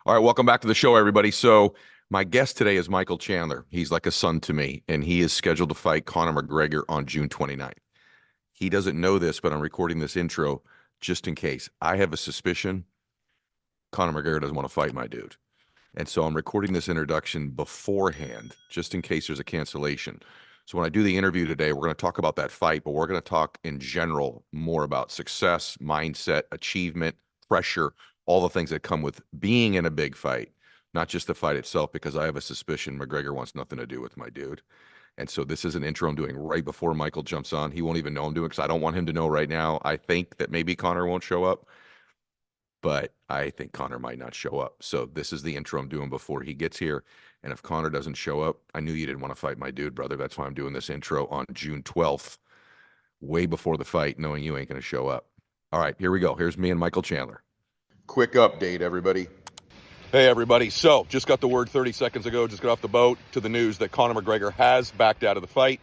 All right, welcome back to the show, everybody. So my guest today is Michael Chandler. He's like a son to me, and he is scheduled to fight Conor McGregor on June 29th. He doesn't know this, but I'm recording this intro just in case. I have a suspicion Conor McGregor doesn't want to fight my dude. And so I'm recording this introduction beforehand, just in case there's a cancellation. So when I do the interview today, we're going to talk about that fight, but we're going to talk in general more about success, mindset, achievement, pressure, all the things that come with being in a big fight, not just the fight itself, because I have a suspicion McGregor wants nothing to do with my dude. And so this is an intro I'm doing right before Michael jumps on. He won't even know I'm doing it because I don't want him to know right now. I think that maybe Conor won't show up, but I think Conor might not show up. So this is the intro I'm doing before he gets here. And if Conor doesn't show up, I knew you didn't want to fight my dude, brother. That's why I'm doing this intro on June 12th, way before the fight, knowing you ain't going to show up. All right, here we go. Here's me and Michael Chandler. Quick update, everybody. Hey, everybody. So just got the word 30 seconds ago, just got off the boat to the news that Conor McGregor has backed out of the fight.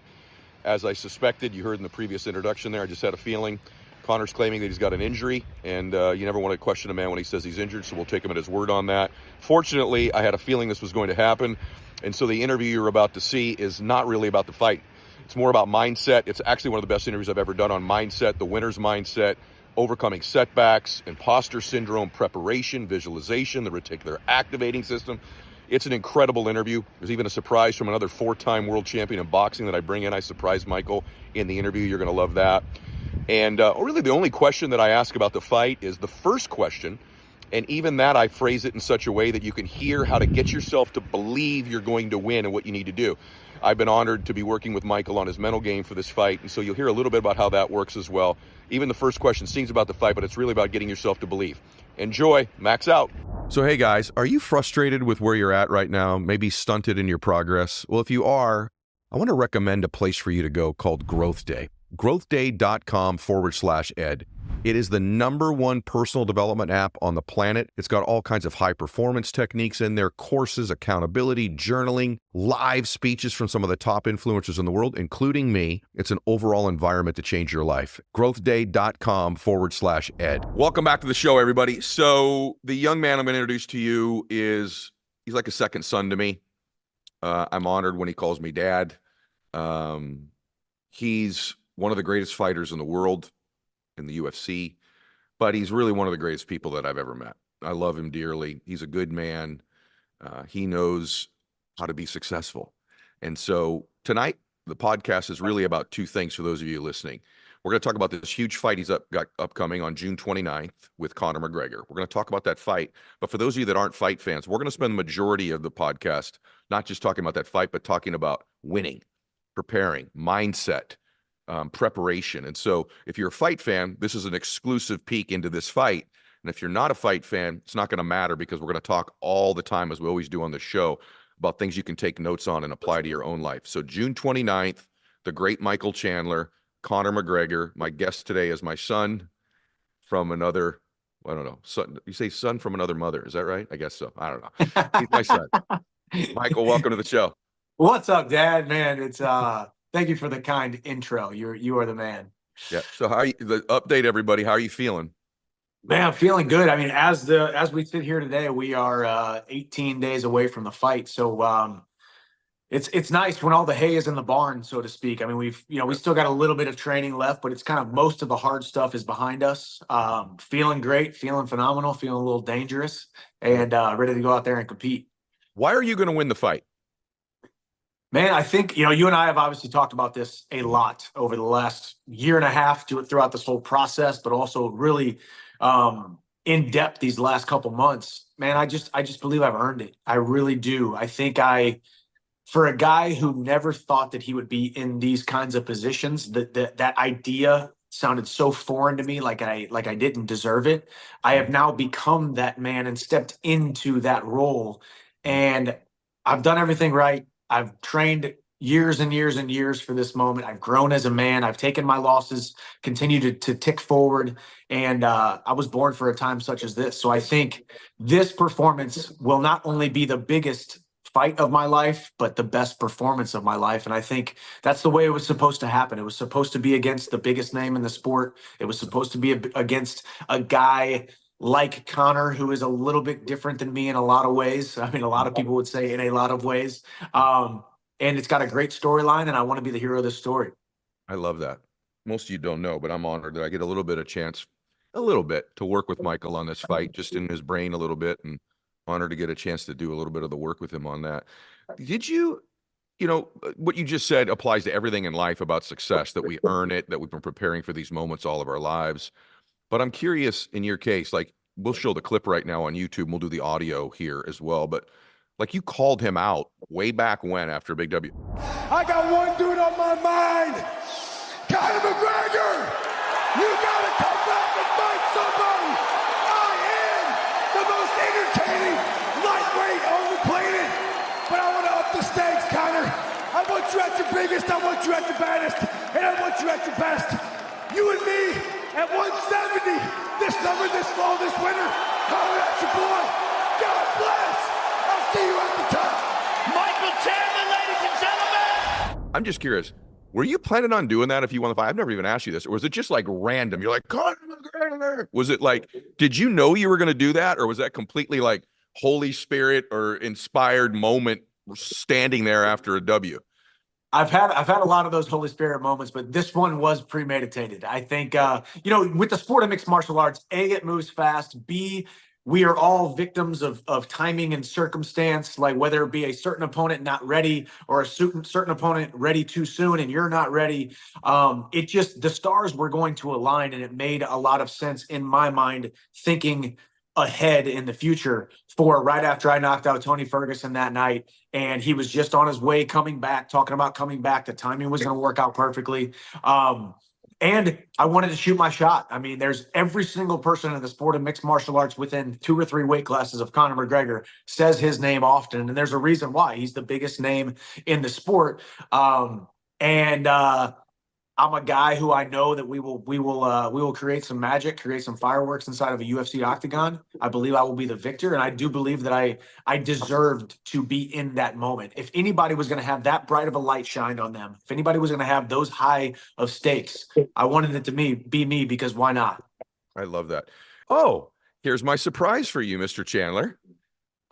As I suspected, you heard in the previous introduction there, I just had a feeling. Conor's claiming that he's got an injury, and you never want to question a man when he says he's injured, so we'll take him at his word on that. Fortunately, I had a feeling this was going to happen, and so the interview you're about to see is not really about the fight. It's more about mindset. It's actually one of the best interviews I've ever done on mindset, the winner's mindset, overcoming setbacks, imposter syndrome, preparation, visualization, the reticular activating system. It's an incredible interview. There's even a surprise from another 4-time world champion in boxing that I bring in. I surprised Michael in the interview. You're going to love that. And really the only question that I ask about the fight is the first question. And even that, I phrase it in such a way that you can hear how to get yourself to believe you're going to win and what you need to do. I've been honored to be working with Michael on his mental game for this fight. And so you'll hear a little bit about how that works as well. Even the first question seems about the fight, but it's really about getting yourself to believe. Enjoy. Max out. So, hey guys, are you frustrated with where you're at right now? Maybe stunted in your progress? Well, if you are, I want to recommend a place for you to go called Growth Day. growthday.com/ed. It is the #1 personal development app on the planet. It's got all kinds of high performance techniques in there, courses, accountability, journaling, live speeches from some of the top influencers in the world, including me. It's an overall environment to change your life. growthday.com/ed. Welcome back to the show, everybody. So the young man I'm going to introduce to you he's like a second son to me. I'm honored when he calls me dad. He's one of the greatest fighters in the world in the UFC, but he's really one of the greatest people that I've ever met. I love him dearly. He's a good man. He knows how to be successful. And so tonight, the podcast is really about two things for those of you listening. We're going to talk about this huge fight he's got upcoming on June 29th with Conor McGregor. We're going to talk about that fight. But for those of you that aren't fight fans, we're going to spend the majority of the podcast not just talking about that fight, but talking about winning, preparing, mindset, preparation. And so if you're a fight fan, this is an exclusive peek into this fight. And if you're not a fight fan, it's not going to matter because we're going to talk all the time, as we always do on the show, about things you can take notes on and apply to your own life. So June 29th, the great Michael Chandler, Conor McGregor. My guest today is my son from another, I don't know, son. You say son from another mother. Is that right? I guess so. I don't know. He's my son. Michael, welcome to the show. What's up, Dad? Man, it's thank you for the kind intro. You are the man. Yeah. So the update, everybody, how are you feeling? Man, I'm feeling good. I mean, as we sit here today, we are 18 days away from the fight. So it's nice when all the hay is in the barn, so to speak. I mean, we still got a little bit of training left, but it's kind of most of the hard stuff is behind us. Feeling great, feeling phenomenal, feeling a little dangerous, and ready to go out there and compete. Why are you going to win the fight? Man, I think, you and I have obviously talked about this a lot over the last year and a half throughout this whole process, but also really in depth these last couple months. Man, I just believe I've earned it. I really do. I think for a guy who never thought that he would be in these kinds of positions, that idea sounded so foreign to me, like I didn't deserve it. I have now become that man and stepped into that role, and I've done everything right. I've trained years and years and years for this moment. I've grown as a man. I've taken my losses, continued to tick forward. And I was born for a time such as this. So I think this performance will not only be the biggest fight of my life, but the best performance of my life. And I think that's the way it was supposed to happen. It was supposed to be against the biggest name in the sport. It was supposed to be against a guy like Connor, who is a little bit different than me in a lot of ways. I mean, a lot of people would say in a lot of ways. And it's got a great storyline, and I want to be the hero of this story. I love that. Most of you don't know, but I'm honored that I get a little bit of chance, a little bit, to work with Michael on this fight, just in his brain a little bit, and honored to get a chance to do a little bit of the work with him on that. Did you, what you just said applies to everything in life about success, that we earn it, that we've been preparing for these moments all of our lives. But I'm curious, in your case, like, we'll show the clip right now on YouTube, and we'll do the audio here as well. But like, you called him out way back when after Big W. I got one dude on my mind. Conor McGregor, you gotta come back and fight somebody. I am the most entertaining lightweight on the planet. But I want to up the stakes, Conor. I want you at your biggest, I want you at your baddest, and I want you at your best. You and me at 170 this summer, this fall, this winter. Holler at your boy. God bless. I'll see you at the top. Michael Chandler, ladies and gentlemen. I'm just curious, were you planning on doing that if you won the fight? I've never even asked you this. Or was it just like random? You're like, Conor McGregor. Was it like, did you know you were going to do that? Or was that completely like Holy Spirit or inspired moment standing there after a W? I've had a lot of those Holy Spirit moments, but this one was premeditated. I think with the sport of mixed martial arts, A, it moves fast. B, we are all victims of timing and circumstance, like whether it be a certain opponent not ready or a certain opponent ready too soon and you're not ready. It just, the stars were going to align, and it made a lot of sense in my mind, thinking ahead in the future for right after I knocked out Tony Ferguson that night. And he was just on his way coming back, talking about coming back. The timing was going to work out perfectly. And I wanted to shoot my shot. I mean, there's every single person in the sport of mixed martial arts within 2 or 3 weight classes of Conor McGregor says his name often. And there's a reason why. He's the biggest name in the sport. I'm a guy who I know that we will create some magic, create some fireworks inside of a UFC octagon. I believe I will be the victor, and I do believe that I deserved to be in that moment. If anybody was going to have that bright of a light shined on them, if anybody was going to have those high of stakes, I wanted it to be me, because why not? I love that. Oh, here's my surprise for you, Mr. Chandler.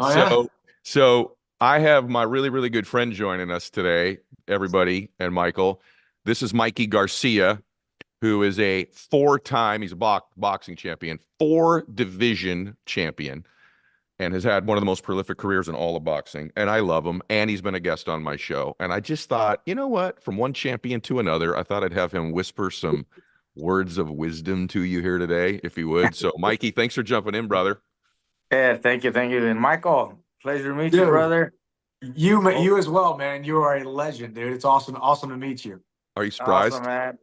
Oh, yeah? So I have my really, really good friend joining us today, everybody, and Michael. This is Mikey Garcia, who is a 4-time, he's a boxing champion, 4-division champion, and has had one of the most prolific careers in all of boxing. And I love him. And he's been a guest on my show. And I just thought, you know what? From one champion to another, I thought I'd have him whisper some words of wisdom to you here today, if he would. So, Mikey, thanks for jumping in, brother. Yeah, thank you. And Michael, pleasure to meet you, brother. You as well, man. You are a legend, dude. It's awesome to meet you. Are you surprised? Awesome, man.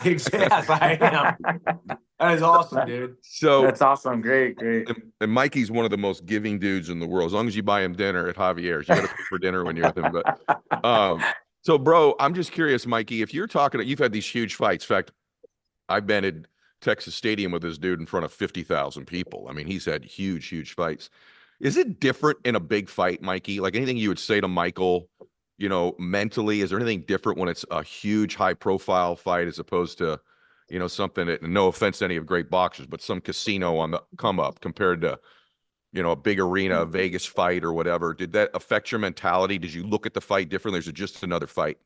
Yes, I am. That is awesome, dude. So that's awesome. Great. And Mikey's one of the most giving dudes in the world. As long as you buy him dinner at Javier's, you got to pay for dinner when you're with him. But so, bro, I'm just curious, Mikey, if you're talking, you've had these huge fights. In fact, I've been at Texas Stadium with this dude in front of 50,000 people. I mean, he's had huge fights. Is it different in a big fight, Mikey? Like, anything you would say to Michael, mentally, is there anything different when it's a huge high profile fight as opposed to, something that, no offense to any of great boxers, but some casino on the come up compared to, a big arena, a Vegas fight or whatever? Did that affect your mentality? Did you look at the fight differently? Or is it just another fight?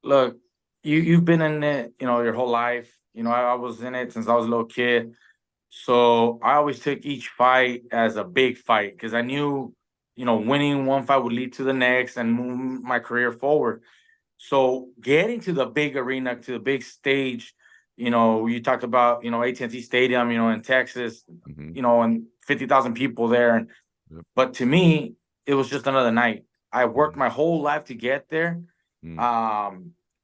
Look, you've been in it, your whole life. I was in it since I was a little kid. So I always took each fight as a big fight, because I knew, winning one fight would lead to the next and move my career forward. So getting to the big arena, to the big stage, you talked about, AT&T Stadium, in Texas, and 50,000 people there. Yep. But to me, it was just another night. I worked my whole life to get there. And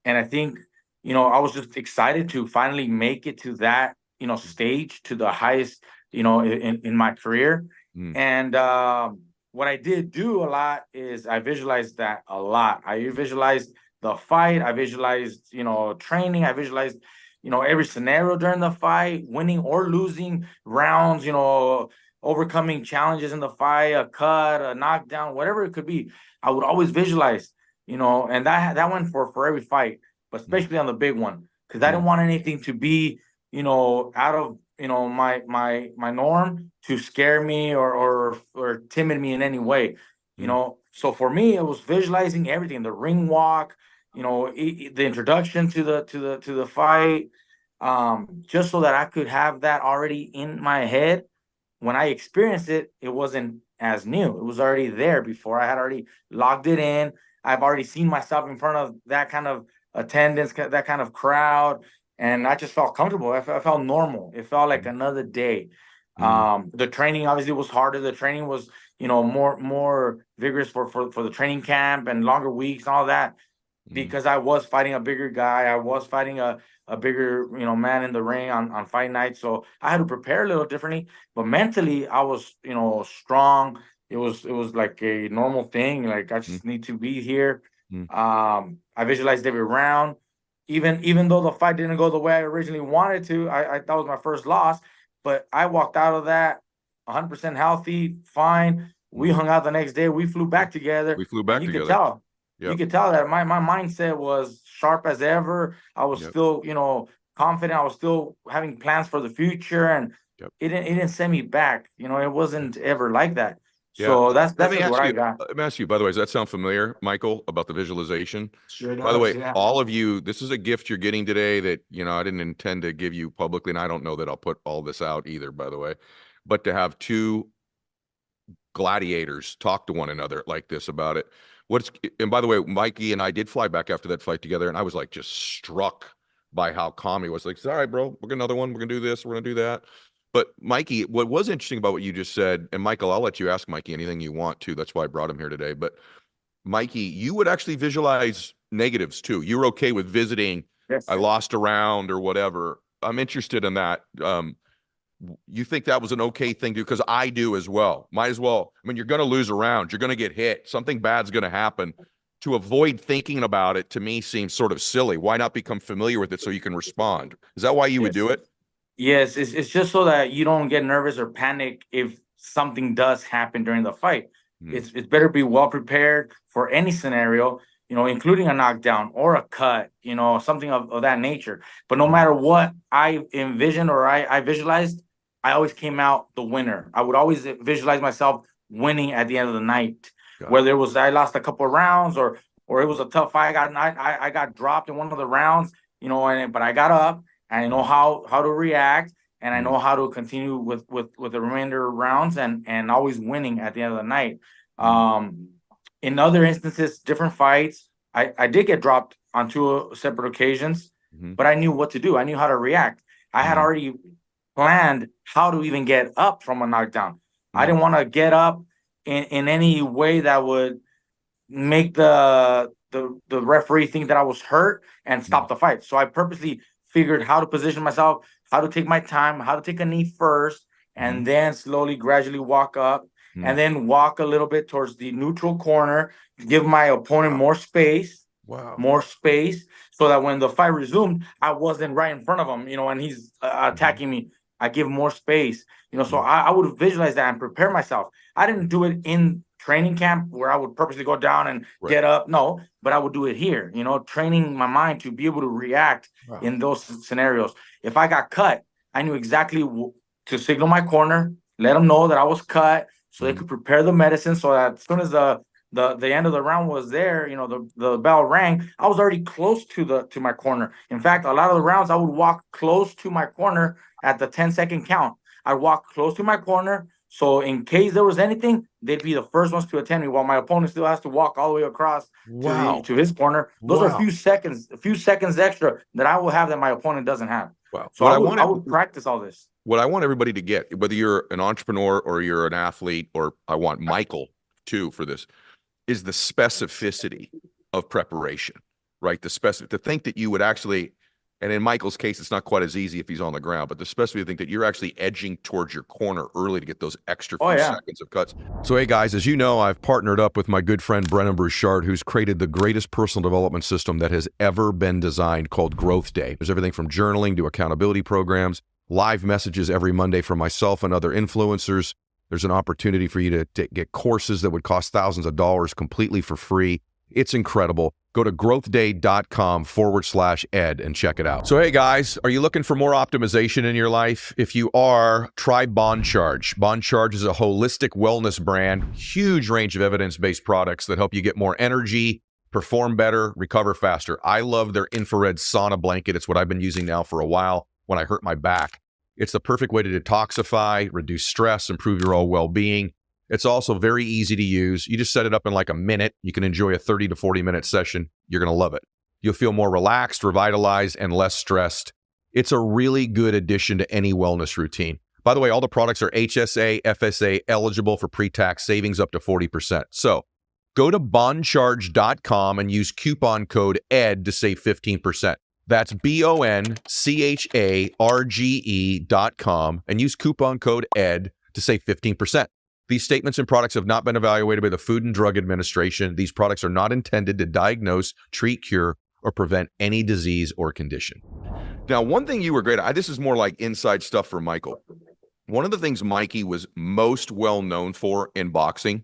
I think, I was just excited to finally make it to that, stage, to the highest, in my career. And what I did do a lot is I visualized that a lot. I visualized the fight. I visualized, training. I visualized, every scenario during the fight, winning or losing rounds, overcoming challenges in the fight, a cut, a knockdown, whatever it could be. I would always visualize, and that went for every fight, but especially on the big one, because I didn't want anything to be, out of my norm to scare me or timid me in any way. So for me, it was visualizing everything, the ring walk, the introduction to the fight, just so that I could have that already in my head. When I experienced it, it wasn't as new. It was already there before. I had already logged it in. I've already seen myself in front of that kind of attendance, that kind of crowd, and I just felt comfortable. I felt normal. It felt like another day. The training obviously was harder. The training was, more vigorous for the training camp and longer weeks and all that, because I was fighting a bigger guy. I was fighting a bigger, man in the ring on fight night. So I had to prepare a little differently, but mentally I was, strong. It was like a normal thing. Like, I just need to be here. I visualized every round, even though the fight didn't go the way I originally wanted to. I that was my first loss, but I walked out of that 100% healthy, fine. We hung out the next day. We flew back together. We flew back you together. Could tell. Yep. You could tell that my mindset was sharp as ever. I was still, confident. I was still having plans for the future, and it didn't send me back. It wasn't ever like that. So that's what I got. Let me ask you, by the way, does that sound familiar, Michael, about the visualization? Sure does. By the way, all of you, this is a gift you're getting today that, I didn't intend to give you publicly, and I don't know that I'll put all this out either, by the way, but to have two gladiators talk to one another like this about it. And by the way, Mikey and I did fly back after that fight together, and I was like just struck by how calm he was. Like, all right, bro, we're gonna another one. We're gonna do this. We're gonna do that. But Mikey, what was interesting about what you just said, and Michael, I'll let you ask Mikey anything you want to. That's why I brought him here today. But Mikey, you would actually visualize negatives too. You're okay with visiting. Yes. I lost a round or whatever. I'm interested in that. You think that was an okay thing to do? Because I do as well. Might as well. I mean, you're going to lose a round. You're going to get hit. Something bad's going to happen. To avoid thinking about it, to me, seems sort of silly. Why not become familiar with it so you can respond? Is that why you would do it? Yes, it's just so that you don't get nervous or panic if something does happen during the fight. It's better to be well prepared for any scenario, including a knockdown or a cut, something of that nature. But no matter what I envisioned or I visualized, I always came out the winner. I would always visualize myself winning at the end of the night. Whether it was I lost a couple of rounds or it was a tough fight. I got dropped in one of the rounds, but I got up. And I know how to react, and I know how to continue with the remainder of rounds and always winning at the end of the night. In other instances, different fights, I did get dropped on two separate occasions, but I knew what to do. I knew how to react. I had already planned how to even get up from a knockdown. I didn't want to get up in any way that would make the referee think that I was hurt and stop the fight. So I purposely figured how to position myself, how to take my time, how to take a knee first, and then slowly, gradually walk up, and then walk a little bit towards the neutral corner, give my opponent more space, so that when the fight resumed, I wasn't right in front of him, and he's attacking me. I give more space, so I would visualize that and prepare myself. I didn't do it in training camp where I would purposely go down and get up. No, but I would do it here, training my mind to be able to react in those scenarios. If I got cut, I knew exactly to signal my corner, let them know that I was cut so they could prepare the medicine, so that as soon as the end of the round was there, the bell rang, I was already close to my corner. In fact, a lot of the rounds I would walk close to my corner at the 10-second count. I'd walk close to my corner, so in case there was anything, they'd be the first ones to attend me, while my opponent still has to walk all the way across to his corner. Those are a few seconds extra that I will have that my opponent doesn't have. Wow. So I would practice all this. What I want everybody to get, whether you're an entrepreneur or you're an athlete, or I want Michael too for this, is the specificity of preparation, right? To think that you would actually, and in Michael's case, it's not quite as easy if he's on the ground, but the specificity to think that you're actually edging towards your corner early to get those extra few seconds of cuts. So, hey guys, as you know, I've partnered up with my good friend Brennan Bouchard, who's created the greatest personal development system that has ever been designed, called Growth Day. There's everything from journaling to accountability programs, live messages every Monday from myself and other influencers. There's an opportunity for you to get courses that would cost thousands of dollars completely for free. It's incredible. Go to growthday.com/ed and check it out. So, hey guys, are you looking for more optimization in your life? If you are, try Bond Charge. Bond Charge is a holistic wellness brand, huge range of evidence-based products that help you get more energy, perform better, recover faster. I love their infrared sauna blanket. It's what I've been using now for a while when I hurt my back. It's the perfect way to detoxify, reduce stress, improve your overall well-being. It's also very easy to use. You just set it up in like a minute. You can enjoy a 30 to 40 minute session. You're going to love it. You'll feel more relaxed, revitalized, and less stressed. It's a really good addition to any wellness routine. By the way, all the products are HSA, FSA eligible for pre-tax savings up to 40%. So go to bondcharge.com and use coupon code ED to save 15%. That's BONCHARGE.com and use coupon code ED to save 15%. These statements and products have not been evaluated by the Food and Drug Administration. These products are not intended to diagnose, treat, cure, or prevent any disease or condition. Now, one thing you were great at, this is more like inside stuff for Michael. One of the things Mikey was most well known for in boxing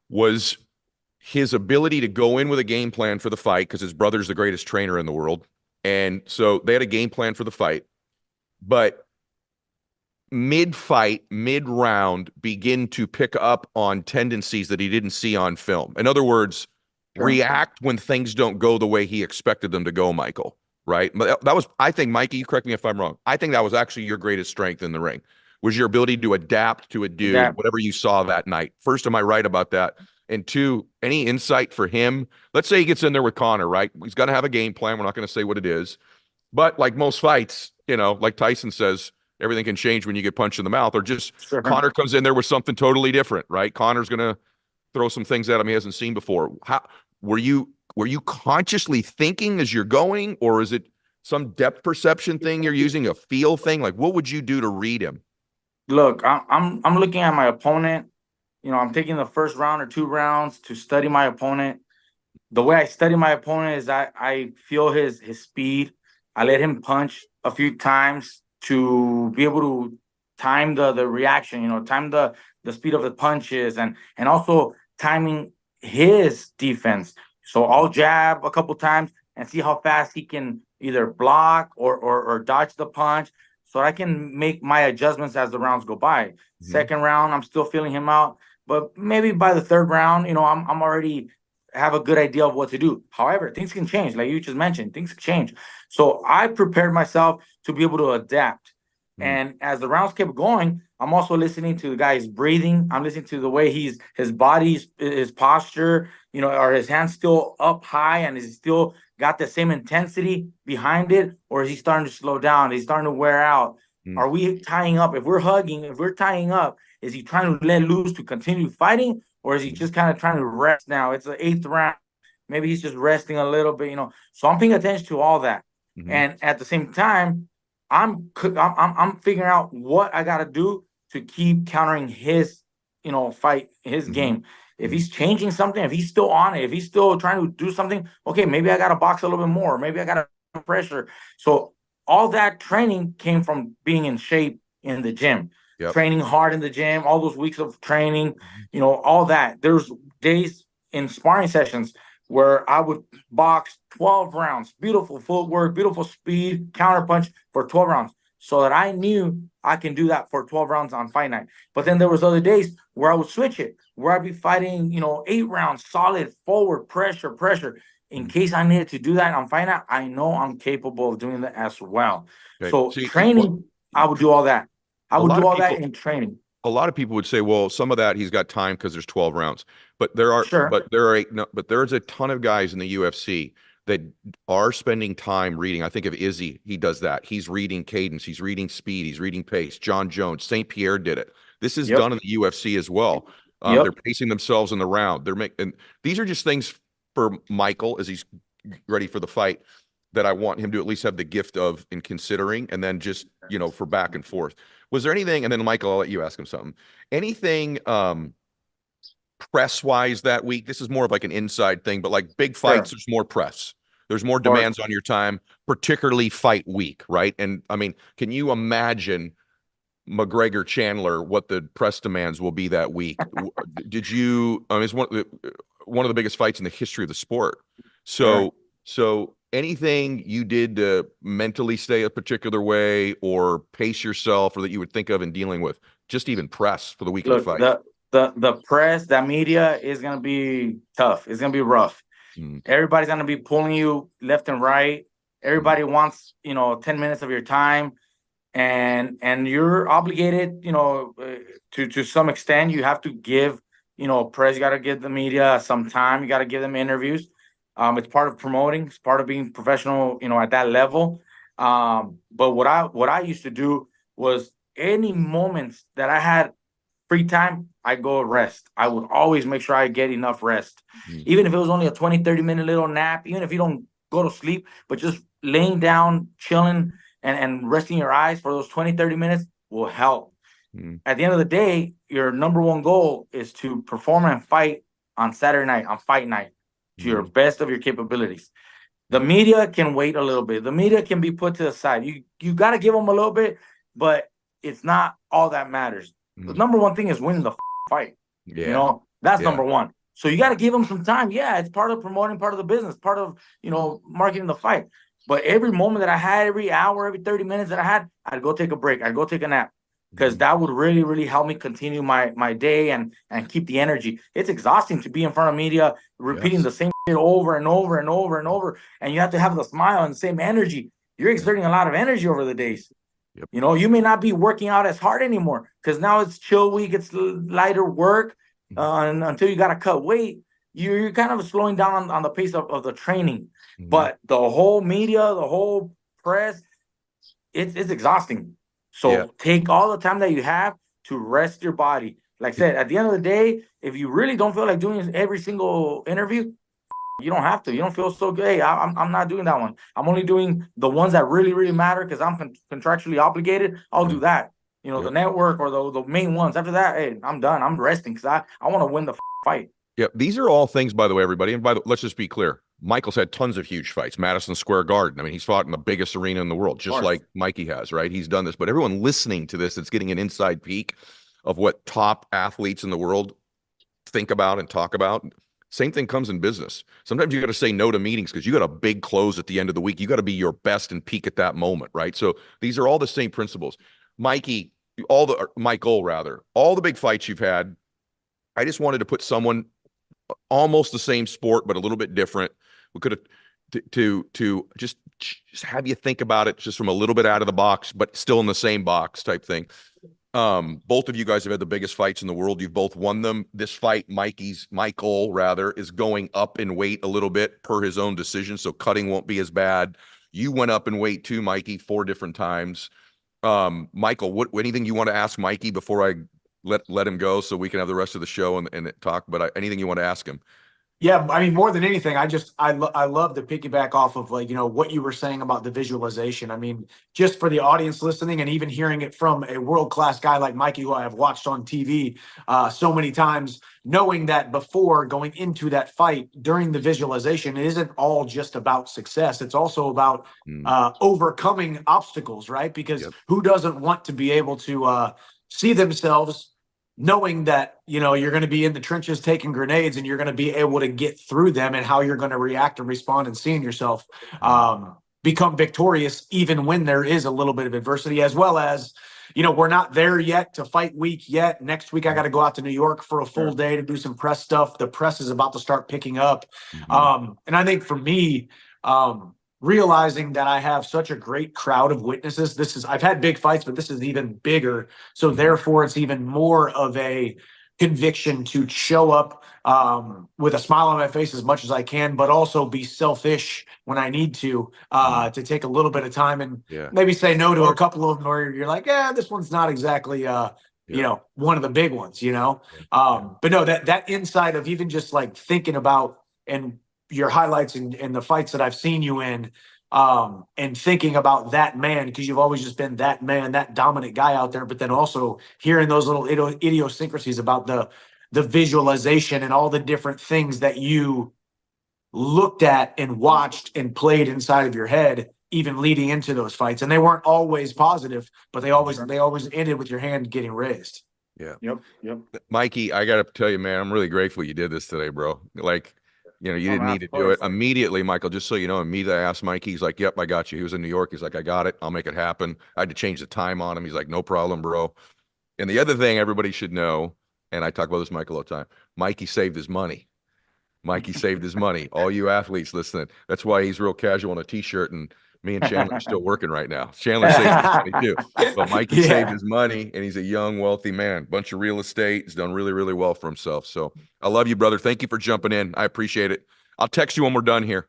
was his ability to go in with a game plan for the fight, because his brother's the greatest trainer in the world. And so they had a game plan for the fight, but mid-fight, mid-round, begin to pick up on tendencies that he didn't see on film. In other words, react when things don't go the way he expected them to go, Michael, right? But that was, I think, Mikey, you correct me if I'm wrong, I think that was actually your greatest strength in the ring, was your ability to adapt to a dude, whatever you saw that night. First, am I right about that? And two, any insight for him? Let's say he gets in there with Connor, right? He's got to have a game plan. We're not going to say what it is. But like most fights, you know, like Tyson says, everything can change when you get punched in the mouth, or just Connor comes in there with something totally different, right? Connor's going to throw some things at him he hasn't seen before. How were you consciously thinking as you're going, or is it some depth perception thing you're using, a feel thing? Like, what would you do to read him? Look, I'm looking at my opponent. You know, I'm taking the first round or 2 rounds to study my opponent. The way I study my opponent is I feel his speed. I let him punch a few times to be able to time the reaction, you know, time the speed of the punches, and also timing his defense. So I'll jab a couple times and see how fast he can either block or dodge the punch, so I can make my adjustments as the rounds go by. Mm-hmm. Second round, I'm still feeling him out, but maybe by the third round, you know, I'm already have a good idea of what to do. However, things can change, like you just mentioned, things can change. So I prepared myself to be able to adapt. And as the rounds kept going, I'm also listening to the guy's breathing. I'm listening to the way his body's, his posture, you know, are his hands still up high, and is he still got the same intensity behind it, or is he starting to slow down? Is he starting to wear out? Are we tying up? If we're hugging, if we're tying up, is he trying to let loose to continue fighting, or is he just kind of trying to rest now? It's the 8th round. Maybe he's just resting a little bit, you know. So I'm paying attention to all that. And at the same time, I'm figuring out what I got to do to keep countering his, you know, fight, his game. If he's changing something, if he's still on it, if he's still trying to do something, okay, maybe I got to box a little bit more. Maybe I got to pressure. So all that training came from being in shape in the gym, training hard in the gym, all those weeks of training, you know, all that. There's days in sparring sessions where I would box 12 rounds, beautiful footwork, beautiful speed, counterpunch for 12 rounds, so that I knew I can do that for 12 rounds on fight night. But then there was other days where I would switch it, where I'd be fighting, you know, 8 rounds, solid forward pressure. In case I needed to do that on fight night, I know I'm capable of doing that as well. Okay. So training, I would do all that. I would do all that in training. A lot of people would say, well, some of that he's got time because there's 12 rounds, but there's a ton of guys in the UFC that are spending time reading. I think of Izzy, he does that. He's reading cadence, he's reading speed, he's reading pace. John Jones, St. Pierre did it. This is done in the UFC as well. They're pacing themselves in the round. And these are just things for Michael as he's ready for the fight that I want him to at least have the gift of in considering, and then just, you know, for back and forth. Was there anything, and then Michael, I'll let you ask him something, anything press-wise that week? This is more of like an inside thing, but like big fights, there's more press. There's more demands on your time, particularly fight week, right? And I mean, can you imagine McGregor Chandler, what the press demands will be that week? Did you, I mean, it's one of the biggest fights in the history of the sport. So, so anything you did to mentally stay a particular way or pace yourself or that you would think of in dealing with just even press for the week of the Look, fight? the press, that media is gonna be tough. It's gonna be rough. Mm, Everybody's gonna be pulling you left and right. Everybody wants, 10 minutes of your time, and you're obligated, to some extent. You have to give, press. You got to give the media some time. You got to give them interviews. It's part of promoting. It's part of being professional, at that level. But what I used to do was, any moments that I had free time, I go rest. I would always make sure I get enough rest. mm, Even if it was only a 20, 30-minute little nap, even if you don't go to sleep, but just laying down, chilling, and resting your eyes for those 20, 30 minutes will help. mm, At the end of the day, your number one goal is to perform and fight on Saturday night, on fight night, to your best of your capabilities. The media can wait a little bit. The media can be put to the side. You got to give them a little bit, but it's not all that matters. The number one thing is winning the fight. yeah. That's Yeah. number one. So you got to give them some time. Yeah, it's part of promoting, part of the business, part of, marketing the fight. But every moment that I had, every hour, every 30 minutes that I had, I'd go take a break. I'd go take a nap, because that would really, really help me continue my day and keep the energy. It's exhausting to be in front of media, repeating Yes. the same shit over and over and over and over. And you have to have the smile and the same energy. You're exerting a lot of energy over the days. Yep. You may not be working out as hard anymore, because now it's chill week, it's lighter work, and until you got to cut weight, you're kind of slowing down on the pace of the training. But the whole media, the whole press, it's exhausting. So take all the time that you have to rest your body. Like I said, at the end of the day, if you really don't feel like doing every single interview, you don't have to. You don't feel so good. Hey, I'm not doing that one. I'm only doing the ones that really, really matter, because I'm contractually obligated. I'll do that. The network, or the main ones. After that, hey, I'm done. I'm resting, because I want to win the fight. Yep. These are all things, by the way, everybody. And let's just be clear. Michael's had tons of huge fights. Madison Square Garden. I mean, he's fought in the biggest arena in the world, just like Mikey has, right? He's done this. But everyone listening to this, that's getting an inside peek of what top athletes in the world think about and talk about. Same thing comes in business. Sometimes you got to say no to meetings because you got a big close at the end of the week. You got to be your best and peak at that moment, right? So these are all the same principles. Michael, all the big fights you've had, I just wanted to put someone almost the same sport, but a little bit different. We could have to just have you think about it just from a little bit out of the box, but still in the same box type thing. Both of you guys have had the biggest fights in the world. You've both won them. This fight, Michael is going up in weight a little bit per his own decision, so cutting won't be as bad. You went up in weight too, Mikey, 4 different times. Michael, anything you want to ask Mikey before I let him go, so we can have the rest of the show and talk? But anything you want to ask him? Yeah, I mean, more than anything, I love to piggyback off of, like, what you were saying about the visualization. I mean, just for the audience listening, and even hearing it from a world-class guy like Mikey, who I have watched on TV so many times, knowing that before going into that fight, during the visualization, it isn't all just about success. It's also about overcoming obstacles, right? Because who doesn't want to be able to see themselves knowing that, you're going to be in the trenches taking grenades, and you're going to be able to get through them, and how you're going to react and respond, and seeing yourself become victorious even when there is a little bit of adversity, as well as, we're not there yet to fight week yet. Next week, I got to go out to New York for a full day to do some press stuff. The press is about to start picking up. And I think for me, realizing that I have such a great crowd of witnesses. I've had big fights, but this is even bigger. So therefore, it's even more of a conviction to show up with a smile on my face as much as I can, but also be selfish when I need to take a little bit of time and maybe say no to a couple of them where you're like, this one's not exactly one of the big ones, But no, that inside of even just like thinking about and your highlights and the fights that I've seen you in, and thinking about that man, because you've always just been that man, that dominant guy out there, but then also hearing those little idiosyncrasies about the visualization and all the different things that you looked at and watched and played inside of your head, even leading into those fights. And they weren't always positive, but they always ended with your hand getting raised. Yeah. Yep. Mikey, I got to tell you, man, I'm really grateful you did this today, bro. Like, You know, you Oh, didn't man, need to of do it course. immediately, Michael. Just so you know, immediately I asked Mikey. He's like, "Yep, I got you." He was in New York. He's like, "I got it. I'll make it happen." I had to change the time on him. He's like, "No problem, bro." And the other thing everybody should know, and I talk about this, Michael, all the time. Mikey saved his money. Mikey saved his money. All you athletes listening, that's why he's real casual in a t-shirt, and me and Chandler are still working right now. Chandler saved his money too, but Mikey saved Yeah. his money, and he's a young, wealthy man. Bunch of real estate. He's done really, really well for himself. So I love you, brother. Thank you for jumping in. I appreciate it. I'll text you when we're done here.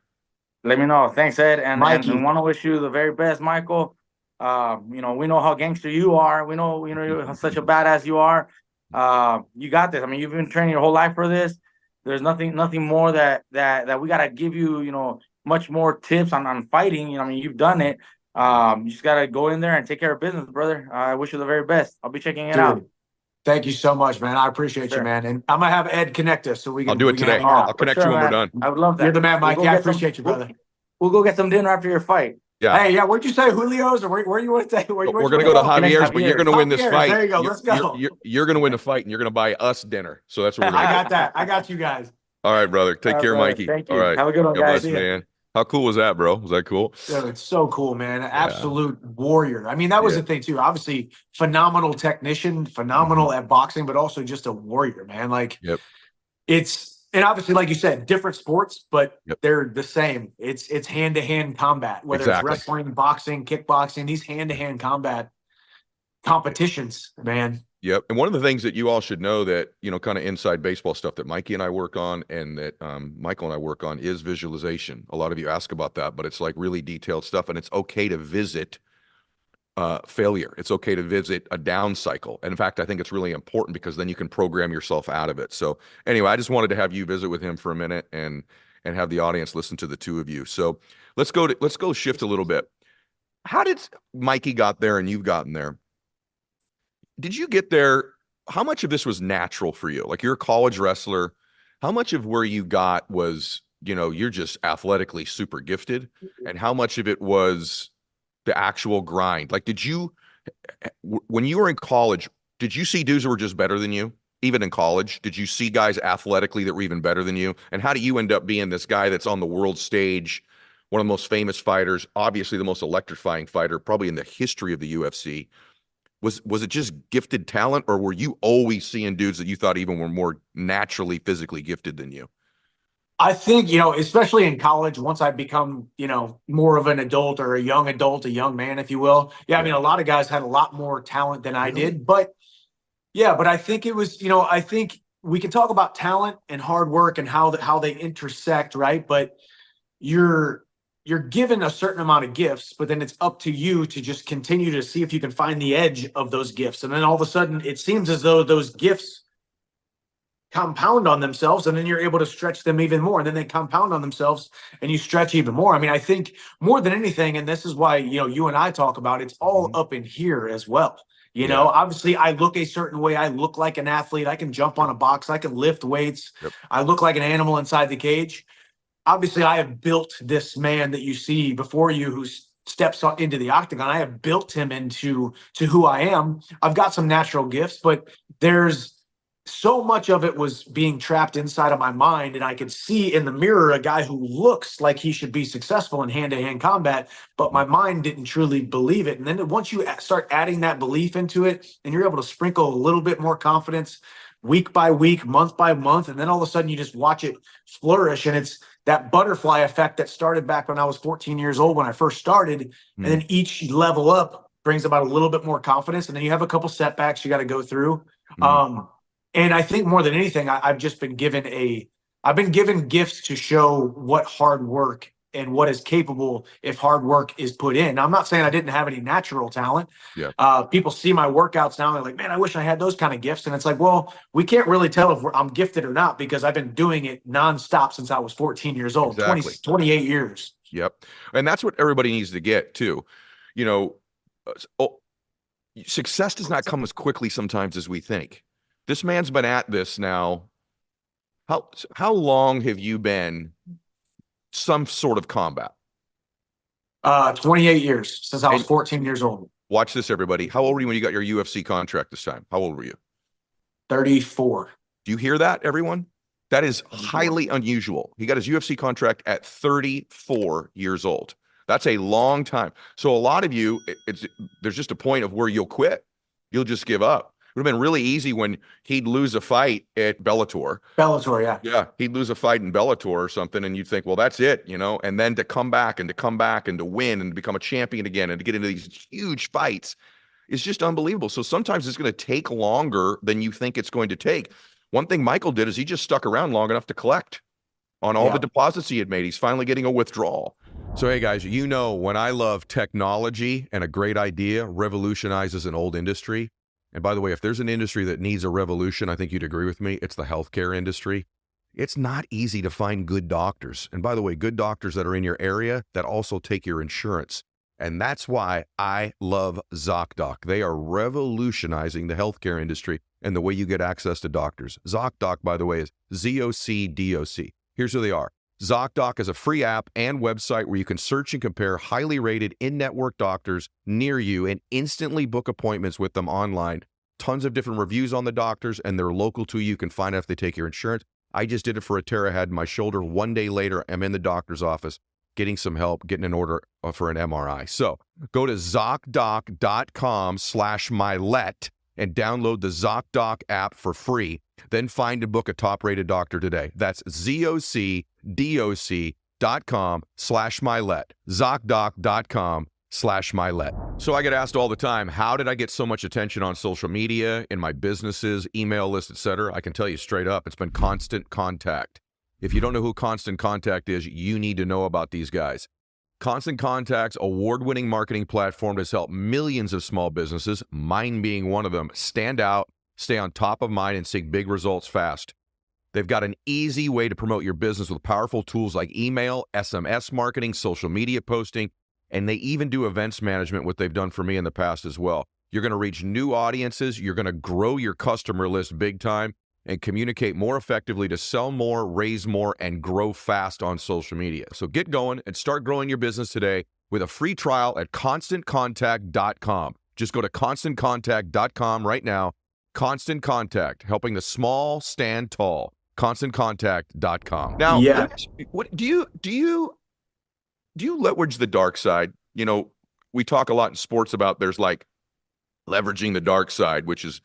Let me know. Thanks, Ed. And Mikey. want to wish you the very best, Michael. You know, we know how gangster you are. We know, you're such a badass you are. You got this. I mean, you've been training your whole life for this. There's nothing more that we gotta give you, much more tips on fighting. I mean, you've done it. You just gotta go in there and take care of business, brother. I wish you the very best. I'll be checking it out. Dude, thank you so much, man. I appreciate you, Sure. man. And I'm gonna have Ed connect us so we I'll can do it today. hang out. I'll connect you when we're done. I would love that. You're the man, We'll Mikey. go I get some- appreciate you, brother. We'll go get some dinner after your fight. Yeah. Hey, yeah, where'd you say Julio's or where you want to say? Where you We're gonna go to Javier's, but you're gonna win this Javier's, fight. there you go. Let's go. You're gonna win the fight, and you're gonna buy us dinner. So that's what we're I gonna got that. I got you guys. All right, brother. Take care, brother. Mikey. Thank you. All right. Have a good one, God guys. bless, man. How cool was that, bro? Was that cool? Dude, it's so cool, man. An absolute warrior. I mean, that was Yeah. the thing too. Obviously, phenomenal technician, phenomenal at boxing, but also just a warrior, man. Like Yep. and obviously, like you said, different sports, but Yep. they're the same. It's hand-to-hand combat, whether Exactly. it's wrestling, boxing, kickboxing, these hand-to-hand combat competitions, man. Yep. And one of the things that you all should know that, kind of inside baseball stuff that Mikey and I work on and that Michael and I work on is visualization. A lot of you ask about that, but it's like really detailed stuff. And it's okay to visit failure. It's okay to visit a down cycle. And in fact, I think it's really important because then you can program yourself out of it. So anyway, I just wanted to have you visit with him for a minute and have the audience listen to the two of you. So let's go shift a little bit. How did Mikey got there and you've gotten there? Did you get there? How much of this was natural for you? Like, you're a college wrestler. How much of where you got was, you're just athletically super gifted? And how much of it was the actual grind? Like, when you were in college, did you see dudes who were just better than you? Even in college, did you see guys athletically that were even better than you? And how do you end up being this guy that's on the world stage, one of the most famous fighters, obviously the most electrifying fighter probably in the history of the UFC? Was it just gifted talent, or were you always seeing dudes that you thought even were more naturally physically gifted than you? I think, especially in college, once I become, more of an adult or a young man, if you will. Yeah, I mean, a lot of guys had a lot more talent than I did, but I think it was, I think we can talk about talent and hard work and how they intersect, right? But you're given a certain amount of gifts, but then it's up to you to just continue to see if you can find the edge of those gifts. And then all of a sudden it seems as though those gifts compound on themselves, and then you're able to stretch them even more. And then they compound on themselves and you stretch even more. I mean, I think more than anything, and this is why, you and I talk about, it's all up in here as well. Obviously I look a certain way. I look like an athlete. I can jump on a box. I can lift weights. Yep. I look like an animal inside the cage. Obviously, I have built this man that you see before you who steps into the octagon. I have built him into who I am. I've got some natural gifts, but there's so much of it was being trapped inside of my mind. And I could see in the mirror a guy who looks like he should be successful in hand-to-hand combat, but my mind didn't truly believe it. And then once you start adding that belief into it, and you're able to sprinkle a little bit more confidence week by week, month by month, and then all of a sudden you just watch it flourish. And it's that butterfly effect that started back when I was 14 years old when I first started. And then each level up brings about a little bit more confidence. And then you have a couple setbacks you got to go through. And I think more than anything, I've just been given gifts to show what hard work and what is capable if hard work is put in. Now, I'm not saying I didn't have any natural talent. Yeah. People see my workouts now and they're like, man, I wish I had those kind of gifts. And it's like, well, we can't really tell if I'm gifted or not because I've been doing it nonstop since I was 14 years old, exactly. 28 years. Yep. And that's what everybody needs to get too. Success does not come as quickly sometimes as we think. This man's been at this now. How long have you been some sort of combat? 28 years since I was 14 years old. Watch this, everybody. How old were you when you got your UFC contract this time? How old were you? 34. Do you hear that, everyone? That is highly unusual. He got his UFC contract at 34 years old. That's a long time. So a lot of you, there's just a point of where you'll quit. You'll just give up. It would have been really easy when he'd lose a fight at Bellator. Yeah. Yeah, he'd lose a fight in Bellator or something, and you'd think, well, that's it, and then to come back and to win and become a champion again and to get into these huge fights is just unbelievable. So sometimes it's going to take longer than you think it's going to take. One thing Michael did is he just stuck around long enough to collect on all the deposits he had made. He's finally getting a withdrawal. So, hey, guys, when I love technology and a great idea revolutionizes an old industry. And by the way, if there's an industry that needs a revolution, I think you'd agree with me, it's the healthcare industry. It's not easy to find good doctors. And by the way, good doctors that are in your area that also take your insurance. And that's why I love ZocDoc. They are revolutionizing the healthcare industry and the way you get access to doctors. ZocDoc, by the way, is ZocDoc. Here's who they are. ZocDoc is a free app and website where you can search and compare highly rated in-network doctors near you and instantly book appointments with them online. Tons of different reviews on the doctors, and they're local to you. You can find out if they take your insurance. I just did it for a tear I had in my shoulder. One day later, I'm in the doctor's office getting some help, getting an order for an MRI. So go to ZocDoc.com/Mylett and download the ZocDoc app for free. Then find and book a top-rated doctor today. That's ZocDoc.com/Mylett. ZocDoc.com/Mylett. So I get asked all the time, how did I get so much attention on social media, in my businesses, email list, etc.? I can tell you straight up, it's been Constant Contact. If you don't know who Constant Contact is, you need to know about these guys. Constant Contact's award-winning marketing platform has helped millions of small businesses, mine being one of them, stand out, stay on top of mind, and see big results fast. They've got an easy way to promote your business with powerful tools like email, SMS marketing, social media posting, and they even do events management, what they've done for me in the past as well. You're going to reach new audiences, you're going to grow your customer list big time, and communicate more effectively to sell more, raise more, and grow fast on social media. So get going and start growing your business today with a free trial at ConstantContact.com. Just go to ConstantContact.com right now. Constant Contact, helping the small stand tall. ConstantContact.com. Now, what do you leverage the dark side? We talk a lot in sports about there's like leveraging the dark side, which is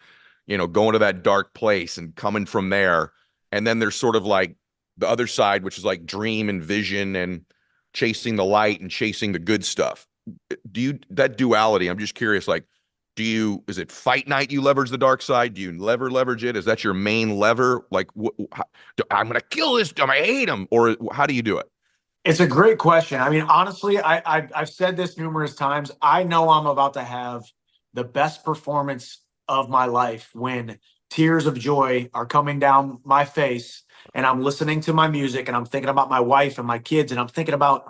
going to that dark place and coming from there. And then there's sort of like the other side, which is like dream and vision and chasing the light and chasing the good stuff. That duality, I'm just curious, like, is it fight night you leverage the dark side? Do you leverage it? Is that your main lever? Like, I'm going to kill this dumb, I hate him. Or how do you do it? It's a great question. I mean, honestly, I've said this numerous times. I know I'm about to have the best performance of my life when tears of joy are coming down my face and I'm listening to my music and I'm thinking about my wife and my kids and I'm thinking about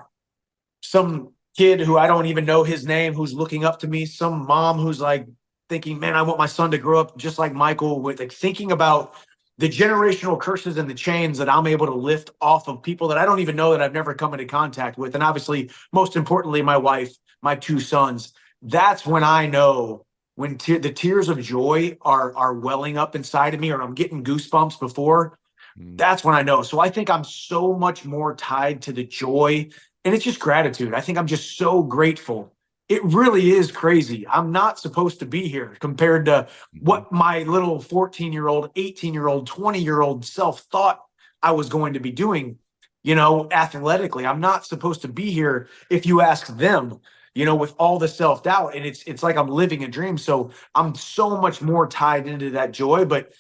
some kid who I don't even know his name who's looking up to me, some mom who's like thinking, man, I want my son to grow up just like Michael, with like thinking about the generational curses and the chains that I'm able to lift off of people that I don't even know, that I've never come into contact with. And obviously, most importantly, my wife, my two sons. That's when I know when the tears of joy are welling up inside of me, or I'm getting goosebumps before, that's when I know. So I think I'm so much more tied to the joy, and it's just gratitude. I think I'm just so grateful. It really is crazy. I'm not supposed to be here compared to what my little 14-year-old, 18-year-old, 20-year-old self thought I was going to be doing, athletically. I'm not supposed to be here if you ask them. With all the self-doubt, and it's like I'm living a dream. So I'm so much more tied into that joy. But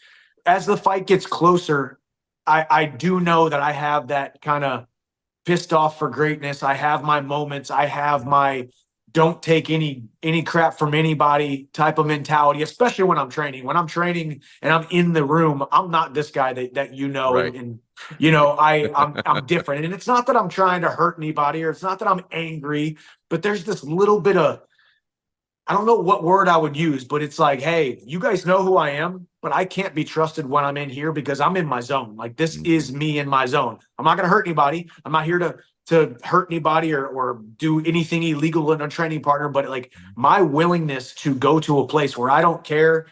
as the fight gets closer, I do know that I have that kind of pissed off for greatness. I have my moments. I have my don't take any crap from anybody type of mentality, especially when I'm training. When I'm training and I'm in the room, I'm not this guy that Right. and I'm different. And it's not that I'm trying to hurt anybody, or it's not that I'm angry, but there's this little bit of, I don't know what word I would use, but it's like, hey, you guys know who I am, but I can't be trusted when I'm in here because I'm in my zone. Like, this is me in my zone. I'm not going to hurt anybody. I'm not here to hurt anybody or do anything illegal in a training partner, but like my willingness to go to a place where I don't care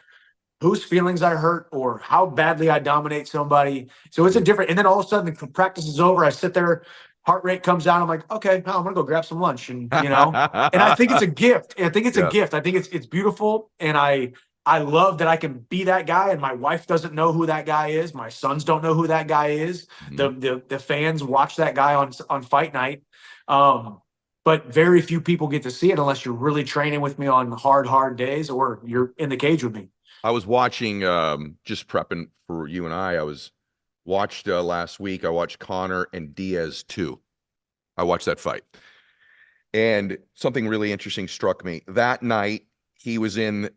whose feelings I hurt or how badly I dominate somebody. So it's a different, and then all of a sudden the practice is over. I sit there, heart rate comes down. I'm like, okay, now I'm going to go grab some lunch. And, and I think it's a gift. I think it's a gift. I think it's beautiful. And I love that I can be that guy, and my wife doesn't know who that guy is. My sons don't know who that guy is. The fans watch that guy on fight night. But very few people get to see it unless you're really training with me on hard days or you're in the cage with me. I was watching, just prepping for you and I watched last week, I watched Conor and Diaz 2. I watched that fight. And something really interesting struck me. That night, he was in, this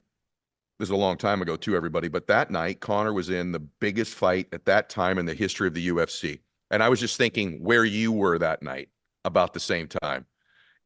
was a long time ago too, everybody, but that night, Conor was in the biggest fight at that time in the history of the UFC. And I was just thinking where you were that night about the same time.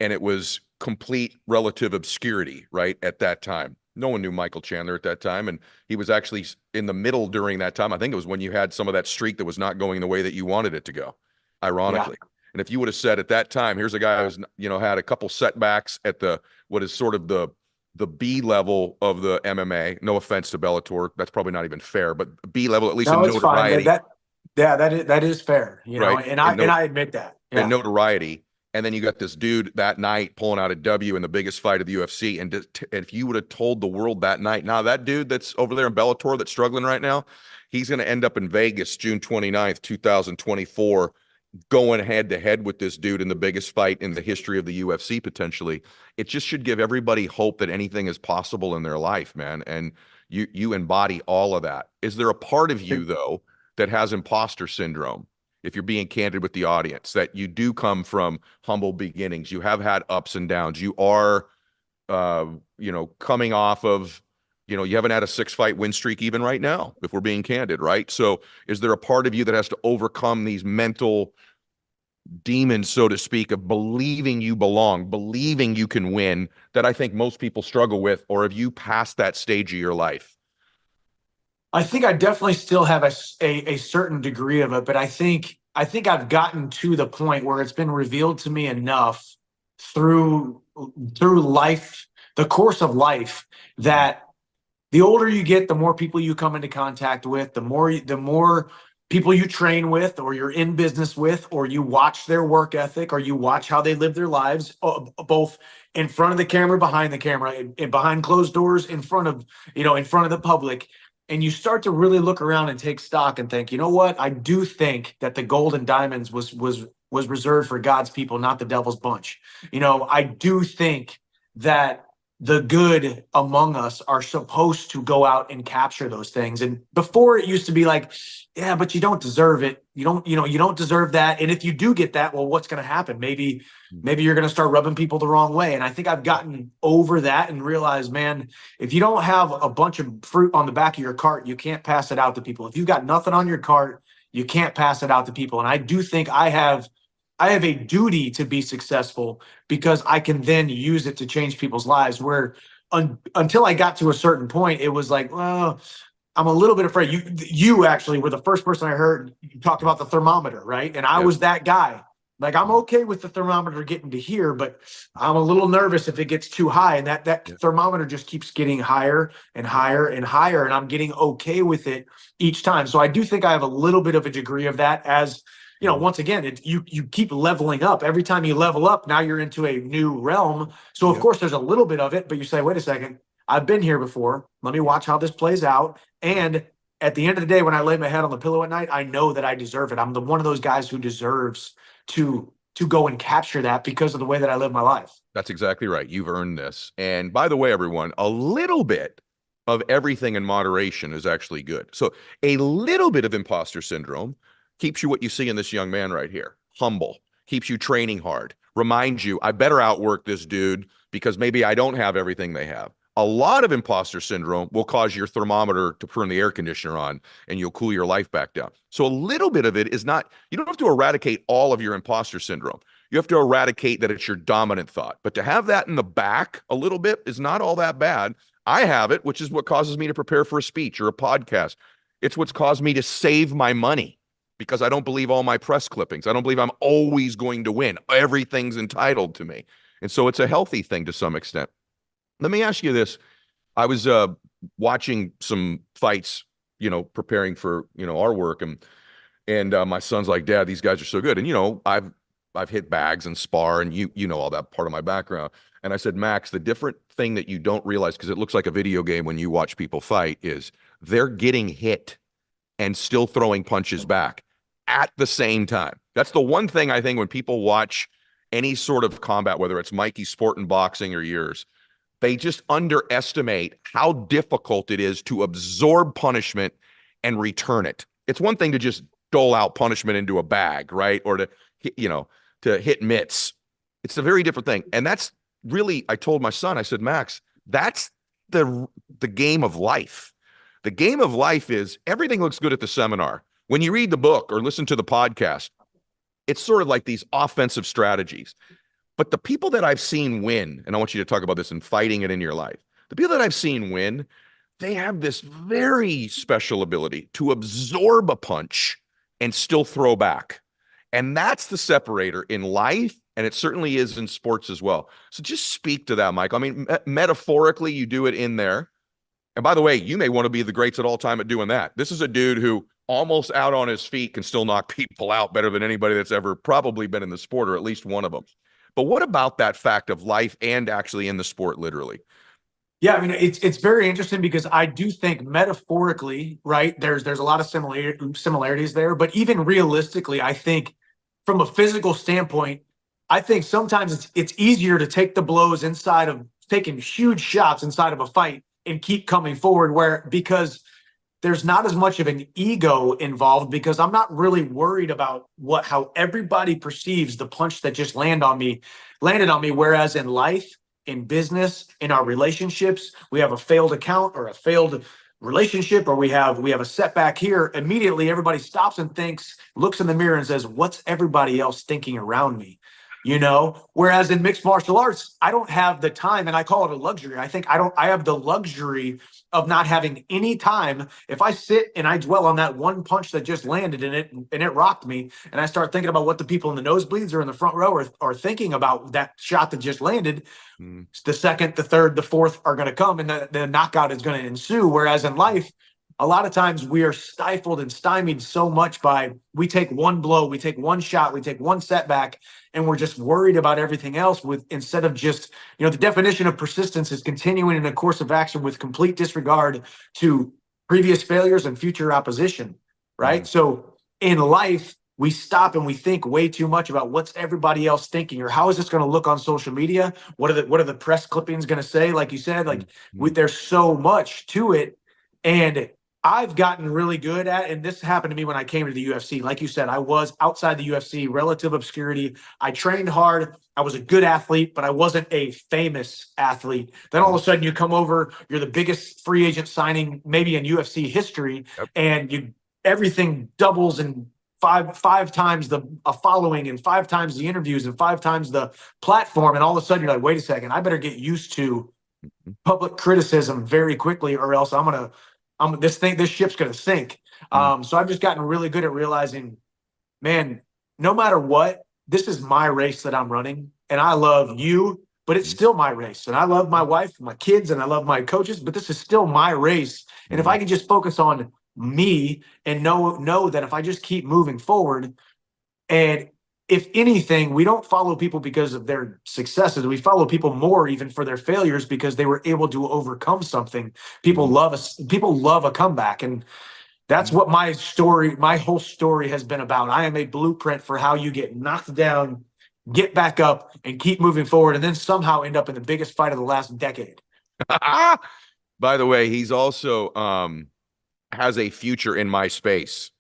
And it was complete relative obscurity, right, at that time. No one knew Michael Chandler at that time, and he was actually in the middle during that time. I think it was when you had some of that streak that was not going the way that you wanted it to go, ironically. Yeah. And if you would have said at that time, here's a guy who's, had a couple setbacks at what is sort of the B level of the MMA. No offense to Bellator, that's probably not even fair, but B level, at least in notoriety. That is fair, right? And I admit that. Yeah. And notoriety. And then you got this dude that night pulling out a W in the biggest fight of the UFC. And if you would have told the world that night, now that dude that's over there in Bellator that's struggling right now, he's going to end up in Vegas June 29th, 2024, going head-to-head with this dude in the biggest fight in the history of the UFC potentially. It just should give everybody hope that anything is possible in their life, man. And you embody all of that. Is there a part of you, though, that has imposter syndrome? If you're being candid with the audience, that you do come from humble beginnings, you have had ups and downs, you are, coming off of, you haven't had a 6-fight win streak even right now, if we're being candid, right? So is there a part of you that has to overcome these mental demons, so to speak, of believing you belong, believing you can win, that I think most people struggle with? Or have you passed that stage of your life? I think I definitely still have a certain degree of it, but I think I've gotten to the point where it's been revealed to me enough through life, the course of life, that the older you get, the more people you come into contact with, the more people you train with, or you're in business with, or you watch their work ethic, or you watch how they live their lives, both in front of the camera, behind the camera, and behind closed doors, in front of the public. And you start to really look around and take stock and think, you know what? I do think that the gold and diamonds was reserved for God's people, not the devil's bunch. I do think that the good among us are supposed to go out and capture those things. And before, it used to be like, yeah, but you don't deserve it. You don't deserve that. And if you do get that, well, what's going to happen? Maybe you're going to start rubbing people the wrong way. And I think I've gotten over that and realized, man, if you don't have a bunch of fruit on the back of your cart, you can't pass it out to people. If you've got nothing on your cart, you can't pass it out to people. And I do think I have a duty to be successful, because I can then use it to change people's lives. Where until I got to a certain point, it was like, well, I'm a little bit afraid. You actually were the first person I heard you talked about the thermometer, right? And I was that guy. Like, I'm okay with the thermometer getting to here, but I'm a little nervous if it gets too high. And that thermometer just keeps getting higher and higher and higher. And I'm getting okay with it each time. So I do think I have a little bit of a degree of that. As once again, you keep leveling up. Every time you level up, now you're into a new realm. So of course there's a little bit of it, but you say, wait a second, I've been here before. Let me watch how this plays out. And at the end of the day, when I lay my head on the pillow at night, I know that I deserve it. I'm one of those guys who deserves to go and capture that because of the way that I live my life. That's exactly right. You've earned this. And by the way, everyone, a little bit of everything in moderation is actually good. So a little bit of imposter syndrome keeps you what you see in this young man right here. Humble, keeps you training hard, reminds you, I better outwork this dude because maybe I don't have everything they have. A lot of imposter syndrome will cause your thermometer to turn the air conditioner on and you'll cool your life back down. So a little bit of it is not, you don't have to eradicate all of your imposter syndrome. You have to eradicate that it's your dominant thought. But to have that in the back a little bit is not all that bad. I have it, which is what causes me to prepare for a speech or a podcast. It's what's caused me to save my money, because I don't believe all my press clippings. I don't believe I'm always going to win. Everything's entitled to me. And so it's a healthy thing to some extent. Let me ask you this. I was watching some fights, preparing for, our work. And my son's like, Dad, these guys are so good. And, I've hit bags and spar, and you know all that part of my background. And I said, Max, the different thing that you don't realize, because it looks like a video game when you watch people fight, is they're getting hit and still throwing punches back at the same time. That's the one thing I think when people watch any sort of combat, whether it's Mikey's sport and boxing or yours, they just underestimate how difficult it is to absorb punishment and return it. It's one thing to just dole out punishment into a bag, right? Or to hit mitts. It's a very different thing. And that's really, I told my son, I said, Max, that's the game of life. The game of life is everything looks good at the seminar. When you read the book or listen to the podcast, it's sort of like these offensive strategies. But the people that I've seen win, and I want you to talk about this in fighting it in your life, the people that I've seen win, they have this very special ability to absorb a punch and still throw back. And that's the separator in life, and it certainly is in sports as well. So just speak to that, Mike. I mean, metaphorically, you do it in there. And by the way, you may want to be the greats at all time at doing that. This is a dude who almost out on his feet can still knock people out better than anybody that's ever probably been in the sport, or at least one of them. But what about that fact of life and actually in the sport, literally? Yeah, I mean, it's very interesting because I do think metaphorically, right, there's a lot of similarities there. But even realistically, I think from a physical standpoint, I think sometimes it's easier to take the blows inside of taking huge shots inside of a fight and keep coming forward, because there's not as much of an ego involved, because I'm not really worried about how everybody perceives the punch that just landed on me. Whereas in life, in business, in our relationships, we have a failed account or a failed relationship, or we have a setback here. Immediately, everybody stops and looks in the mirror and says, what's everybody else thinking around me? Whereas in mixed martial arts, I don't have the time, and I call it a luxury. I have the luxury of not having any time. If I sit and I dwell on that one punch that just landed in it and it rocked me, and I start thinking about what the people in the nosebleeds or in the front row are thinking about that shot that just landed, the second, the third, the fourth are going to come, and the knockout is going to ensue. Whereas in life, a lot of times we are stifled and stymied so much by, we take one blow, we take one shot, we take one setback, and we're just worried about everything else, instead of just, the definition of persistence is continuing in a course of action with complete disregard to previous failures and future opposition, right? So in life, we stop and we think way too much about what's everybody else thinking, or how is this going to look on social media? What are the press clippings going to say? Like you said, there's so much to it. And I've gotten really good at, and this happened to me when I came to the UFC. Like you said, I was outside the UFC, relative obscurity. I trained hard. I was a good athlete, but I wasn't a famous athlete. Then all of a sudden you come over, you're the biggest free agent signing maybe in UFC history, and everything doubles, and five times the following, and 5 times the interviews, and 5 times the platform. And all of a sudden you're like, wait a second, I better get used to public criticism very quickly, or else this ship's going to sink. So I've just gotten really good at realizing, man, no matter what, this is my race that I'm running, and I love you, but it's still my race. And I love my wife, my kids, and I love my coaches, but this is still my race. And if I can just focus on me and know that if I just keep moving forward, and if anything, we don't follow people because of their successes. We follow people more even for their failures, because they were able to overcome something. People love a comeback. And that's what my whole story has been about. I am a blueprint for how you get knocked down, get back up, and keep moving forward, and then somehow end up in the biggest fight of the last decade. By the way, he's also has a future in my space.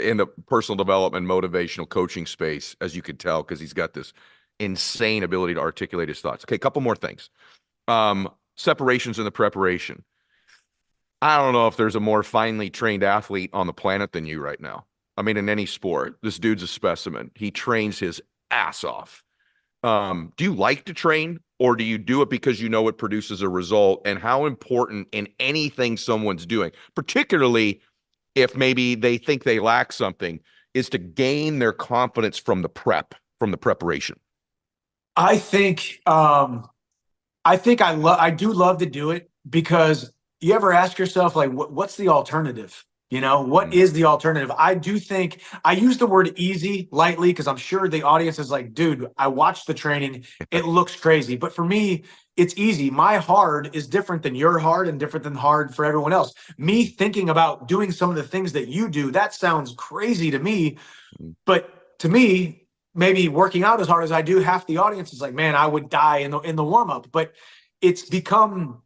In the personal development, motivational coaching space, as you could tell, because he's got this insane ability to articulate his thoughts. Okay, a couple more things. Separations in the preparation. I don't know if there's a more finely trained athlete on the planet than you right now. I mean, in any sport, this dude's a specimen. He trains his ass off. Do you like to train, or do you do it because you know it produces a result? And how important in anything someone's doing, particularly if maybe they think they lack something, is to gain their confidence from the preparation? I do love to do it, because you ever ask yourself, like, what's the alternative? You know, what is the alternative? I do think I use the word easy lightly because I'm sure the audience is like, dude, I watched the training. It looks crazy. But for me, it's easy. My hard is different than your hard and different than hard for everyone else. Me thinking about doing some of the things that you do, that sounds crazy to me. But to me, maybe working out as hard as I do, half the audience is like, man, I would die in the warm up. But it's become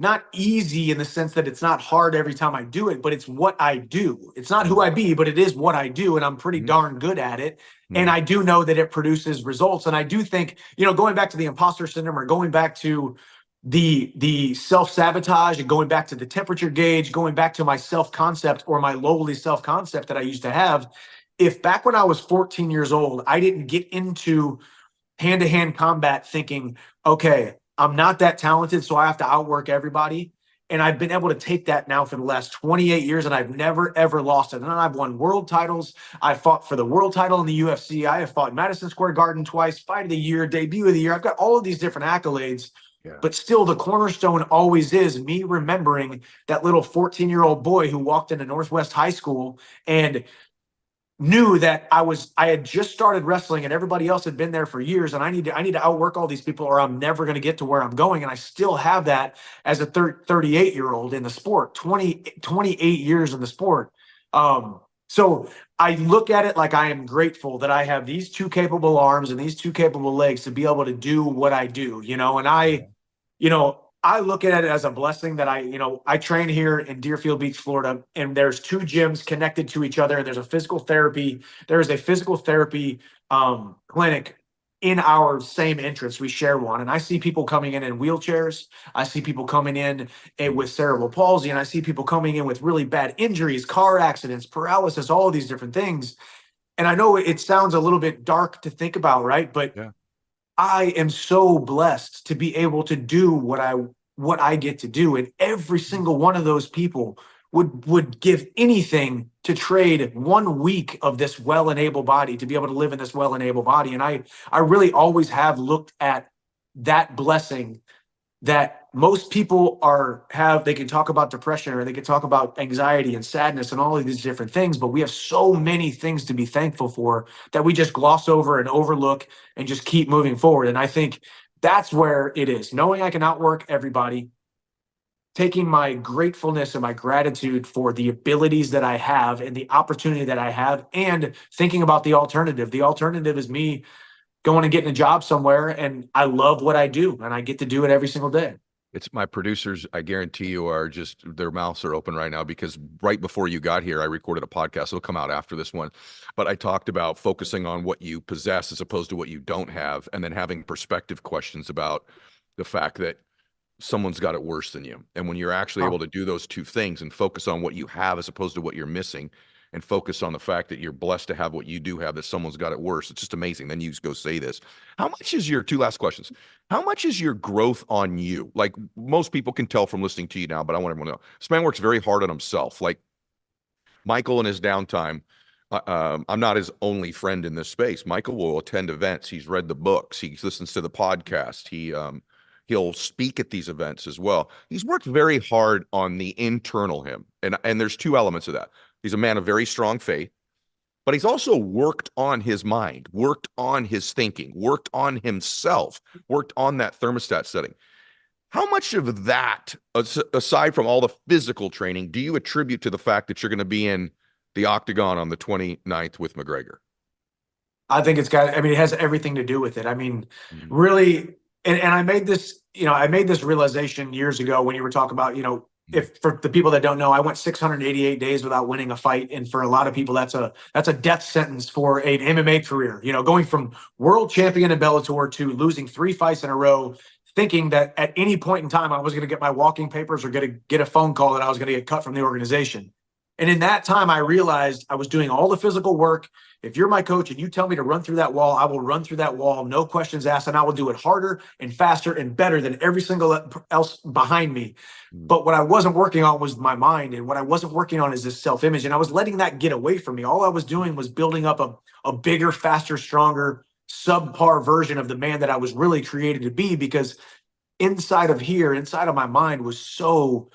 not easy in the sense that it's not hard every time I do it, but it's what I do. It's not who I be, but it is what I do. And I'm pretty darn good at it. And I do know that it produces results. And I do think, you know, going back to the imposter syndrome or going back to the self-sabotage and going back to the temperature gauge, going back to my self-concept or my lowly self-concept that I used to have, if back when I was 14 years old, I didn't get into hand-to-hand combat thinking, okay, I'm not that talented, so I have to outwork everybody. And I've been able to take that now for the last 28 years, and I've never, ever lost it. And I've won world titles. I fought for the world title in the UFC. I have fought Madison Square Garden twice, fight of the year, debut of the year. I've got all of these different accolades. Yeah. But still, the cornerstone always is me remembering that little 14-year-old boy who walked into Northwest High School and knew that I had just started wrestling and everybody else had been there for years, and I need to outwork all these people or I'm never going to get to where I'm going. And I still have that as a 38-year-old in the sport, 28 years in the sport. So I look at it like I am grateful that I have these two capable arms and these two capable legs to be able to do what I do, you know, and I look at it as a blessing that I train here in Deerfield Beach, Florida, and there's two gyms connected to each other. And there's a physical therapy. There is a physical therapy clinic in our same entrance. We share one. And I see people coming in wheelchairs. I see people coming in with cerebral palsy. And I see people coming in with really bad injuries, car accidents, paralysis, all of these different things. And I know it sounds a little bit dark to think about, right? But yeah. I am so blessed to be able to do what I get to do. And every single one of those people would give anything to trade 1 week of this well-enabled body to be able to live in this well-enabled body. And I really always have looked at that blessing that most people they can talk about depression or they can talk about anxiety and sadness and all of these different things, but we have so many things to be thankful for that we just gloss over and overlook and just keep moving forward. And I think that's where it is. Knowing I can outwork everybody, taking my gratefulness and my gratitude for the abilities that I have and the opportunity that I have, and thinking about the alternative. The alternative is me going and getting a job somewhere, and I love what I do, and I get to do it every single day. It's my producers, I guarantee you, are just, their mouths are open right now, because right before you got here, I recorded a podcast. It'll come out after this one. But I talked about focusing on what you possess as opposed to what you don't have, and then having perspective questions about the fact that someone's got it worse than you. And when you're actually able to do those two things and focus on what you have as opposed to what you're missing, and focus on the fact that you're blessed to have what you do have, that someone's got it worse, it's just amazing. Then you just go say this. How much is your, two last questions, how much is your growth on you? Like, most people can tell from listening to you now, but I want everyone to know, this man works very hard on himself. Like Michael in his downtime, I'm not his only friend in this space. Michael will attend events. He's read the books. He listens to the podcast. He'll speak at these events as well. He's worked very hard on the internal him. And there's two elements of that. He's a man of very strong faith, but he's also worked on his mind, worked on his thinking, worked on himself, worked on that thermostat setting. How much of that, aside from all the physical training, do you attribute to the fact that you're going to be in the octagon on the 29th with McGregor? I think it has everything to do with it. I mean, really, and I made this, realization years ago when you were talking about, if for the people that don't know, I went 688 days without winning a fight. And for a lot of people, that's a death sentence for an MMA career, going from world champion in Bellator to losing 3 fights in a row, thinking that at any point in time, I was going to get my walking papers or get a phone call that I was going to get cut from the organization. And in that time, I realized I was doing all the physical work. If you're my coach and you tell me to run through that wall, I will run through that wall, no questions asked, and I will do it harder and faster and better than every single else behind me. But what I wasn't working on was my mind, and what I wasn't working on is this self-image, and I was letting that get away from me. All I was doing was building up a bigger, faster, stronger, subpar version of the man that I was really created to be, because inside of my mind was so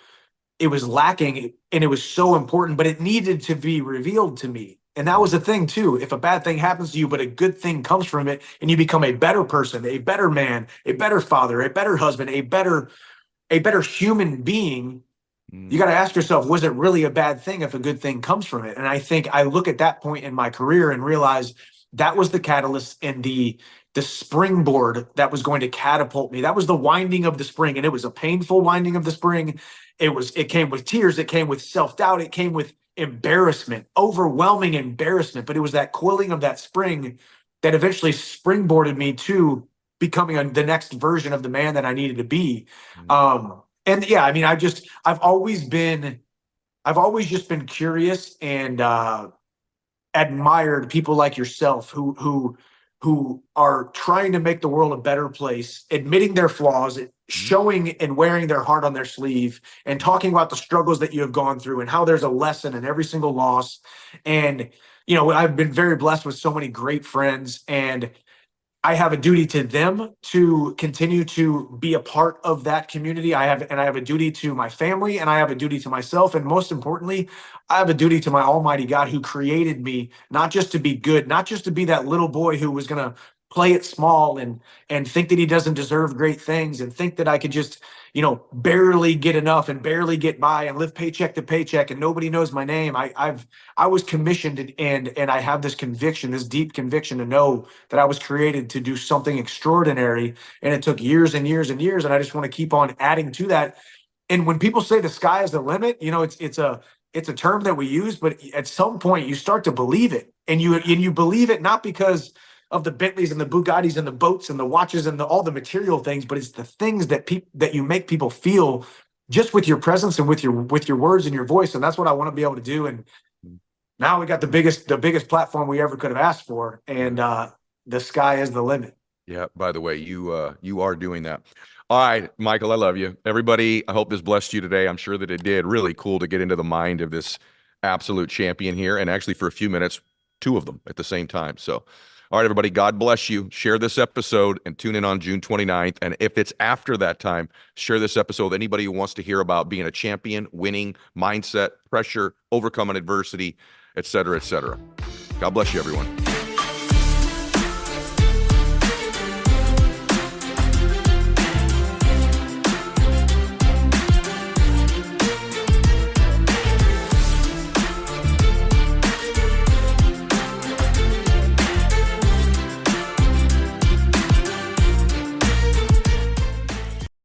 it was lacking and it was so important, but it needed to be revealed to me. And that was the thing too. If a bad thing happens to you, but a good thing comes from it, and you become a better person, a better man, a better father, a better husband, a better human being, you got to ask yourself, was it really a bad thing if a good thing comes from it? And I think I look at that point in my career and realize that was the catalyst and the springboard that was going to catapult me. That was the winding of the spring, and it was a painful winding of the spring. It came with tears, it came with self-doubt, it came with embarrassment, overwhelming embarrassment, but it was that coiling of that spring that eventually springboarded me to becoming the next version of the man that I needed to be. And yeah, I mean, I've always just been curious and admired people like yourself who are trying to make the world a better place, admitting their flaws, showing and wearing their heart on their sleeve, and talking about the struggles that you have gone through and how there's a lesson in every single loss. And, you know, I've been very blessed with so many great friends, and I have a duty to them to continue to be a part of that community. I have a duty to my family, and I have a duty to myself. And most importantly, I have a duty to my almighty God who created me, not just to be good, not just to be that little boy who was going to play it small and think that he doesn't deserve great things, and think that I could just, you know, barely get enough and barely get by and live paycheck to paycheck and nobody knows my name. I was commissioned, and I have this conviction, this deep conviction, to know that I was created to do something extraordinary. And it took years and years and years, and I just want to keep on adding to that. And when people say the sky is the limit, you know, it's a term that we use, but at some point you start to believe it, and you believe it not because of the Bentleys and the Bugattis and the boats and the watches and all the material things, but it's the things that you make people feel just with your presence and with your words and your voice. And that's what I want to be able to do. And now we got the biggest platform we ever could have asked for, and the sky is the limit. Yeah. By the way, you are doing that. All right, Michael, I love you. Everybody, I hope this blessed you today. I'm sure that it did. Really cool to get into the mind of this absolute champion here, and actually for a few minutes, two of them at the same time. So, all right, everybody, God bless you. Share this episode and tune in on June 29th. And if it's after that time, share this episode with anybody who wants to hear about being a champion, winning, mindset, pressure, overcoming adversity, et cetera, et cetera. God bless you, everyone.